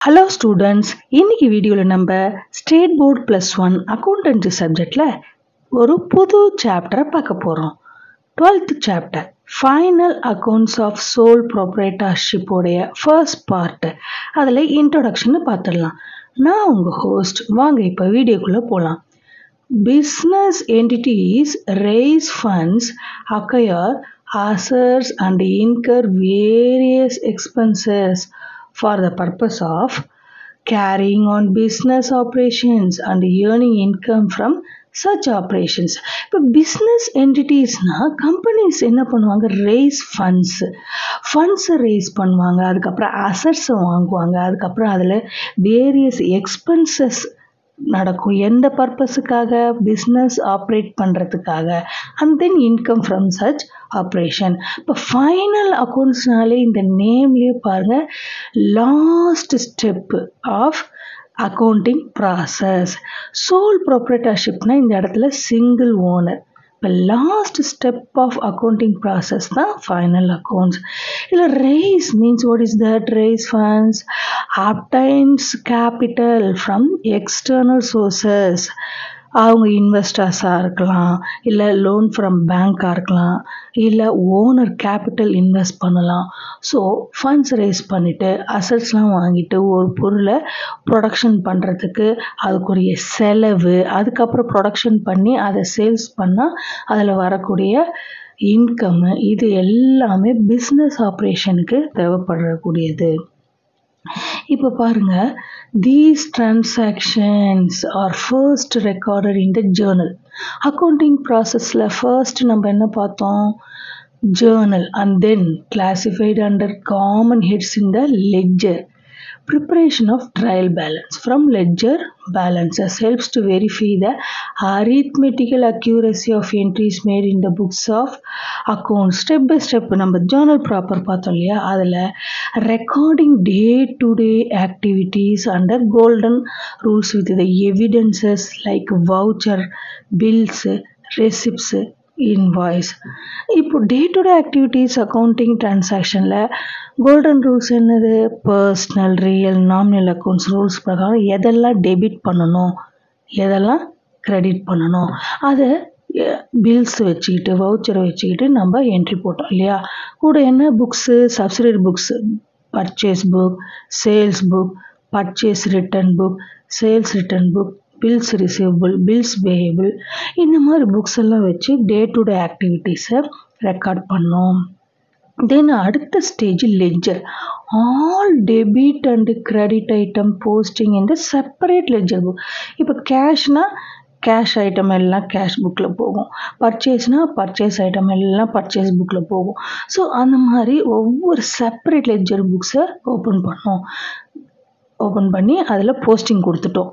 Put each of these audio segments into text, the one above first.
Hello students, இன்னைக்கு வீடியோல நம்ம ஸ்டேட் போர்ட் +1 அக்கௌண்டன்சி சப்ஜெக்ட்ல ஒரு புது சாப்டரை பார்க்க போறோம். 12th chapter final accounts of sole proprietorship உடைய ஃபர்ஸ்ட் பார்ட். அதில் இன்ட்ரோடக்ஷன் பார்த்துடலாம். நான் உங்க ஹோஸ்ட். வாங்க இப்போ வீடியோக்குள்ள போகலாம். Business entities raise funds, acquire assets and incur various expenses for the purpose of carrying on business operations and earning income from such operations. இப்போ பிஸ்னஸ் என்டிட்டிஸ்னால் கம்பெனிஸ் என்ன பண்ணுவாங்க, ஃபண்ட்ஸை ரேஸ் பண்ணுவாங்க, அதுக்கப்புறம் அசட்ஸை வாங்குவாங்க, அதுக்கப்புறம் அதில் வேரியஸ் எக்ஸ்பென்சஸ் நடக்கும். எந்த பர்பஸுக்காக? பிஸ்னஸ் ஆப்ரேட் பண்ணுறதுக்காக. And then income from such operation. இப்போ ஃபைனல் அக்கௌண்ட்ஸ்னாலே இந்த நேம்லேயே பாருங்கள், last step of accounting process. Sole ப்ரொப்ரைட்டர்ஷிப்னா இந்த இடத்துல சிங்கிள் ஓனர். இப்போ last step of accounting process தான் ஃபைனல் அக்கௌண்ட்ஸ். இல்லை raise means what is that? Raise funds obtains capital from external sources. அவங்க இன்வெஸ்டர்ஸாக இருக்கலாம், இல்லை லோன் ஃப்ரம் பேங்காக இருக்கலாம், இல்லை ஓனர் கேபிட்டல் இன்வெஸ்ட் பண்ணலாம். ஸோ ஃபண்ட்ஸ் ரேஸ் பண்ணிவிட்டு அசட்ஸ்லாம் வாங்கிட்டு ஒரு பொருளை ப்ரொடக்ஷன் பண்ணுறதுக்கு அதுக்குரிய செலவு, அதுக்கப்புறம் ப்ரொடக்ஷன் பண்ணி அதை சேல்ஸ் பண்ணால் அதில் வரக்கூடிய இன்கம், இது எல்லாமே பிஸ்னஸ் ஆப்ரேஷனுக்கு தேவைப்படக்கூடியது. இப்போ பாருங்க, these transactions are first recorded in the journal. Accounting ப்ராசஸில் ஃபர்ஸ்ட் நம்ம என்ன பார்த்தோம்? journal and then classified under common heads in the ledger. Preparation of trial balance from ledger balances helps to verify the arithmetical accuracy of entries made in the books of accounts. Step by step நம்ம journal proper பார்த்தோம் இல்லையா, அதில் recording day to day activities under golden rules with the evidences like voucher, bills, receipts, invoice. இப்போ day to day activities accounting டிரான்சாக்ஷனில் golden rules என்னது? Personal, real, nominal accounts rules பிரகாரம் எதெல்லாம் debit பண்ணணும், எதெல்லாம் கிரெடிட் பண்ணணும், அதை பில்ஸ் வச்சுக்கிட்டு வவுச்சரை வச்சுக்கிட்டு நம்ம என்ட்ரி போட்டோம் இல்லையா. கூட என்ன books? Subsidiary books, purchase book, sales book, purchase return book, sales return book, bills receivable, bills payable, இந்த மாதிரி புக்ஸ் எல்லாம் வச்சு டே டு டே ஆக்டிவிட்டீஸை ரெக்கார்ட் பண்ணோம். தென் அடுத்த stage ledger. All debit and credit item posting இந்த செப்பரேட் லெட்ஜர் புக். இப்போ கேஷ்னா cash item எல்லாம் cash புக்கில் போகும், பர்ச்சேஸ்னால் பர்ச்சேஸ் ஐட்டம் எல்லாம் பர்ச்சேஸ் புக்கில் போகும். ஸோ அந்த மாதிரி ஒவ்வொரு செப்பரேட் லெட்ஜர் புக்ஸை ஓப்பன் பண்ணி அதில் போஸ்டிங் கொடுத்துட்டோம்.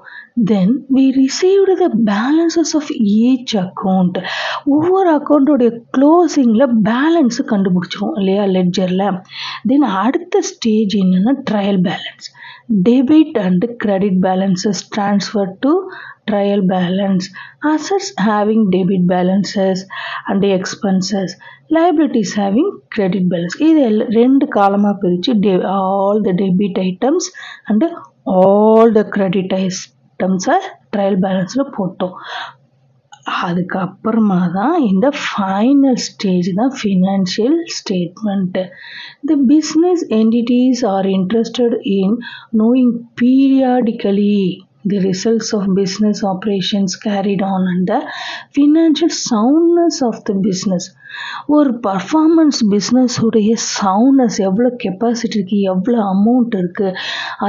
Then we received the balances of each account. ஒவ்வொரு அக்கௌண்ட்டோடைய க்ளோசிங்கில் பேலன்ஸு கண்டுபிடிச்சிருவோம் இல்லையா லெட்ஜரில். தென் அடுத்த ஸ்டேஜ் என்னென்னா trial balance. Debit and credit balances transfer to trial balance. Assets having debit balances and expenses, liabilities having credit balance. இது ரெண்டு காலமாக பிரித்து all the debit items and all the credit items trial பேலன்ஸில் போட்டோம். அதுக்கப்புறமா தான் இந்த ஃபைனல் ஸ்டேஜ் தான் financial statement. The business entities are interested in knowing periodically the results of business operations carried on and the financial soundness of the business. ஒரு performance business உடைய soundness, எவ்வளோ capacity இருக்குது, எவ்வளோ அமௌண்ட் இருக்குது,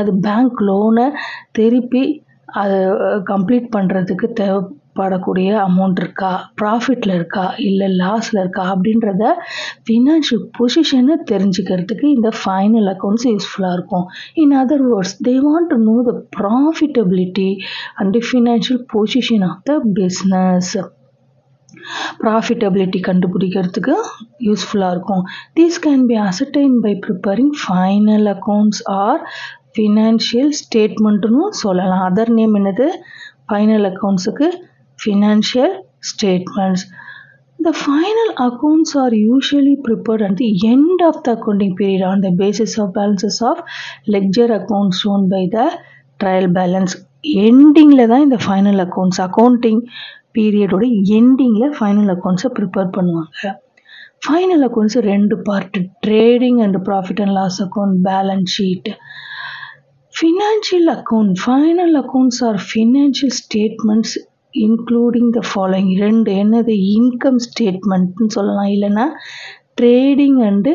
அது bank லோனை திருப்பி அதை கம்ப்ளீட் பண்ணுறதுக்கு தேவைப்படக்கூடிய அமௌண்ட் இருக்கா, ப்ராஃபிட்டில் இருக்கா, இல்லை லாஸில் இருக்கா அப்படின்றத ஃபினான்ஷியல் பொசிஷனை தெரிஞ்சுக்கிறதுக்கு இந்த ஃபைனல் அக்கௌண்ட்ஸ் யூஸ்ஃபுல்லாக இருக்கும். In other words, they want to know the profitability and financial position of the business. Profitability கண்டுபிடிக்கிறதுக்கு யூஸ்ஃபுல்லாக இருக்கும். These can be ascertained by preparing final accounts R financial ஸ்டேட்மெண்ட்டுன்னு சொல்லலாம். அதர் நேம் என்னது? ஃபைனல் அக்கௌண்ட்ஸுக்கு financial statements. The final accounts are usually prepared at the end of the accounting period on the basis of balances of ledger accounts shown by the trial balance. எண்டிங்கில் தான் இந்த final accounts accounting பீரியடோட எண்டிங்கில் final அக்கௌண்ட்ஸை prepare பண்ணுவாங்க. Final accounts ரெண்டு part, trading and profit and loss account, balance sheet. Financial account, final accounts R financial statements including the following. ரெண்டு என்னது, இன்கம் ஸ்டேட்மெண்ட்னு சொல்லலாம், இல்லைன்னா trading and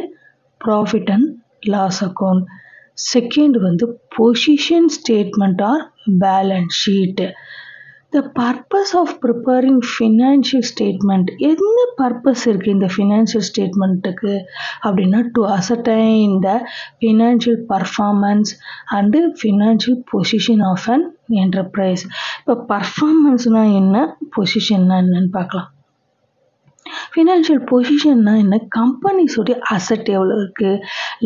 profit and loss account. Second position statement or balance sheet. The purpose of preparing financial statement, என்ன purpose இருக்குது இந்த financial ஸ்டேட்மெண்ட்டுக்கு அப்படின்னா, to அசர்டைன் the financial performance and financial position of an enterprise. இப்போ பர்ஃபார்மன்ஸ்னால் என்ன, பொசிஷன்னா என்னன்னு பார்க்கலாம். ஃபினான்ஷியல் பொசிஷன்னா என்ன, கம்பெனிஸோடைய அசட் எவ்வளோ இருக்குது,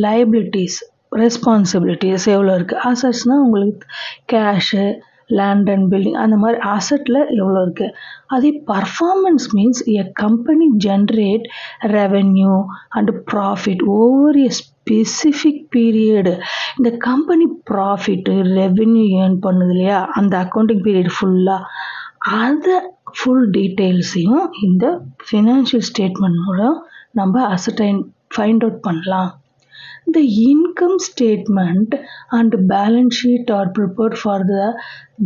லைபிலிட்டிஸ் ரெஸ்பான்சிபிலிட்டிஸ் எவ்வளோ இருக்குது. அசட்ஸ்னால் உங்களுக்கு கேஷு, லேண்ட் அண்ட் பில்டிங், அந்த மாதிரி அசட்டில் எவ்வளோ இருக்குது. அதே performance means a company generate revenue and profit over a specific period. இந்த கம்பெனி ப்ராஃபிட்டு ரெவென்யூ ஏர்ன் பண்ணுது இல்லையா, அந்த அக்கௌண்டிங் பீரியட் ஃபுல்லாக, அதை ஃபுல் டீட்டெயில்ஸையும் இந்த ஃபினான்ஷியல் ஸ்டேட்மெண்ட் மூலம் நம்ம ஃபைண்ட் அவுட் பண்ணலாம். The income statement and balance sheet are prepared for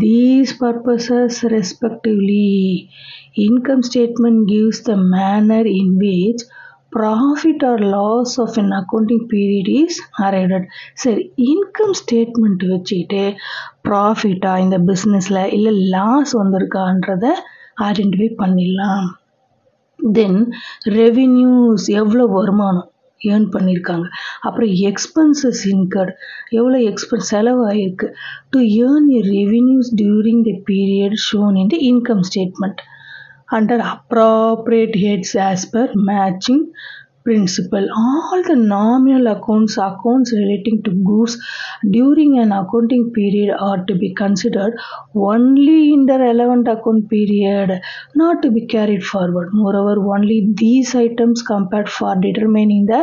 these purposes respectively. Income statement gives the manner in which profit or loss of an accounting period is arrived. சரி, income statement வச்சுட்டு ப்ராஃபிட்டா இந்த பிஸ்னஸில் இல்லை loss வந்திருக்கான்றதை identify பண்ணிடலாம். தென் revenues, எவ்வளோ வருமானம் earn பண்ணியிருக்காங்க. அப்புறம் எக்ஸ்பென்சஸ் இன்கர்ட், எவ்வளோ செலவாயிருக்கு. To earn a revenues during the period shown in the income statement under appropriate heads as per matching principle. All the nominal accounts relating to goods during an accounting period are to be considered only in the relevant account period, not to be carried forward. Moreover, only these items compared for determining the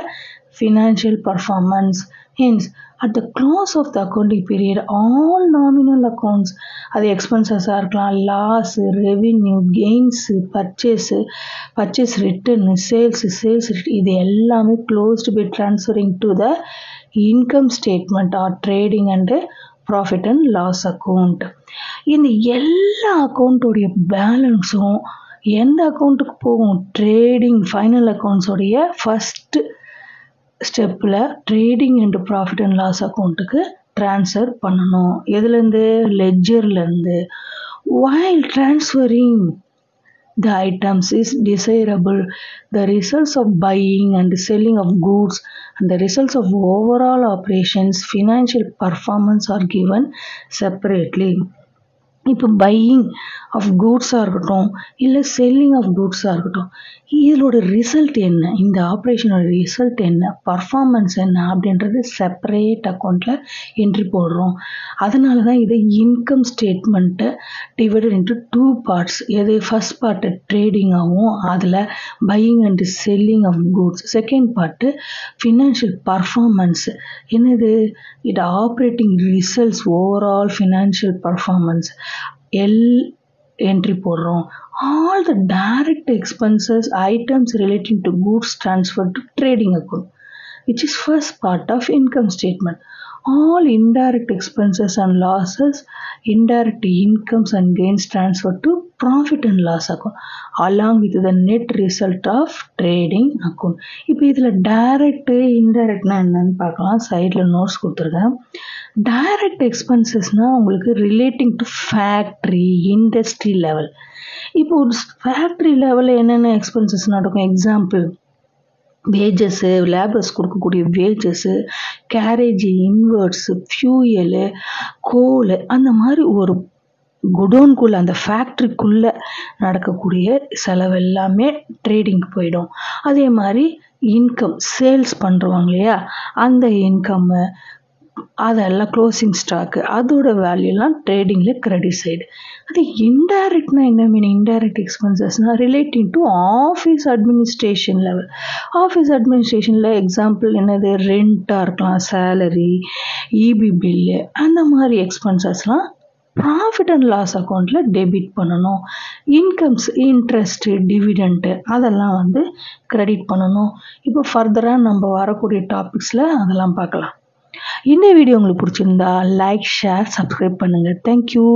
financial performance. Hence, at the close of the accounting period, all nominal accounts, அது எக்ஸ்பென்சஸாக இருக்கலாம், loss, revenue, gains, purchase return, sales return, இது எல்லாமே closed by transferring to the income statement or trading and profit and loss account. இந்த எல்லா அக்கௌண்ட்டோடைய பேலன்ஸும் எந்த அக்கௌண்ட்டுக்கு போகும், ட்ரேடிங் ஃபைனல் அக்கௌண்ட்ஸோடைய ஃபஸ்ட்டு ஸ்டெப்பில் trading and profit and loss அக்கௌண்ட்டுக்கு ட்ரான்ஸ்ஃபர் பண்ணணும். எதுலேருந்து, லெட்ஜர்லேருந்து. while transferring the items is desirable, the results of buying and selling of goods and the results of overall operations financial performance are given separately. இப்போ buying of கூட்ஸாக இருக்கட்டும், இல்லை selling of கூட்ஸாக இருக்கட்டும், இதோட result என்ன, இந்த ஆப்ரேஷனோட ரிசல்ட் என்ன, performance என்ன அப்படின்றது செப்பரேட் அக்கௌண்ட்டில் என்ட்ரி போடுறோம். அதனால தான் இதை இன்கம் ஸ்டேட்மெண்ட்டை டிவைடட் இன்ட்டு 2 பார்ட்ஸ். எது, ஃபஸ்ட் பார்ட்டு ட்ரேடிங்காகவும் அதில் buying and selling of goods. Second part financial performance, என்னது, இது operating results, overall financial performance entry போடுறோம். All the direct expenses items relating to goods transfer to trading account which is first part of income statement. All indirect expenses and losses, indirect incomes and gains transferred to profit and loss account along with the net result of trading account. இப்போ இதில் direct இன்டைரக்ட்னா என்னன்னு பார்க்கலாம். சைடில் notes கொடுத்துருக்கேன். Direct எக்ஸ்பென்சஸ்னால் உங்களுக்கு relating to factory, industry level. இப்போ ஒரு factory லெவலில் என்னென்ன எக்ஸ்பென்சஸ் நடக்கும், எக்ஸாம்பிள் வேஜஸ்ஸு, லேபர்ஸ் கொடுக்கக்கூடிய வேஜஸ்ஸு, கேரேஜ், இன்வெர்ட்ஸு, ஃபியூயலு, கோலு, அந்த மாதிரி ஒரு குடோன்குள்ளே அந்த ஃபேக்ட்ரிக்குள்ளே நடக்கக்கூடிய செலவு எல்லாமே ட்ரேடிங்க்கு போயிடும். அதே மாதிரி இன்கம், சேல்ஸ் பண்ணுறவங்க இல்லையா, அந்த இன்கம்மு, அதெல்லாம் க்ளோசிங் ஸ்டாக்கு அதோட வேல்யூலாம் ட்ரேடிங்கில் கிரெடிட் சைடு. அது இன்டைரக்ட்னா என்ன மீனிங்? இன்டைரக்ட் எக்ஸ்பென்சஸ்னால் relating to office administration level. Office அட்மினிஸ்ட்ரேஷனில் எக்ஸாம்பிள் என்னது? ரெண்ட்டாக இருக்கலாம், சேலரி, இபி பில்லு, அந்த மாதிரி எக்ஸ்பென்சஸ்லாம் ப்ராஃபிட் அண்ட் லாஸ் அக்கௌண்ட்டில் டெபிட் பண்ணணும். இன்கம்ஸ், இன்ட்ரெஸ்ட்டு, டிவிடெண்ட்டு அதெல்லாம் வந்து கிரெடிட் பண்ணணும். இப்போ ஃபர்தராக நம்ம வரக்கூடிய டாபிக்ஸில் அதெல்லாம் பார்க்கலாம். இந்த வீடியோ உங்களுக்கு பிடிச்சிருந்தா லைக், ஷேர், சப்ஸ்கிரைப் பண்ணுங்கள். தேங்க்யூ.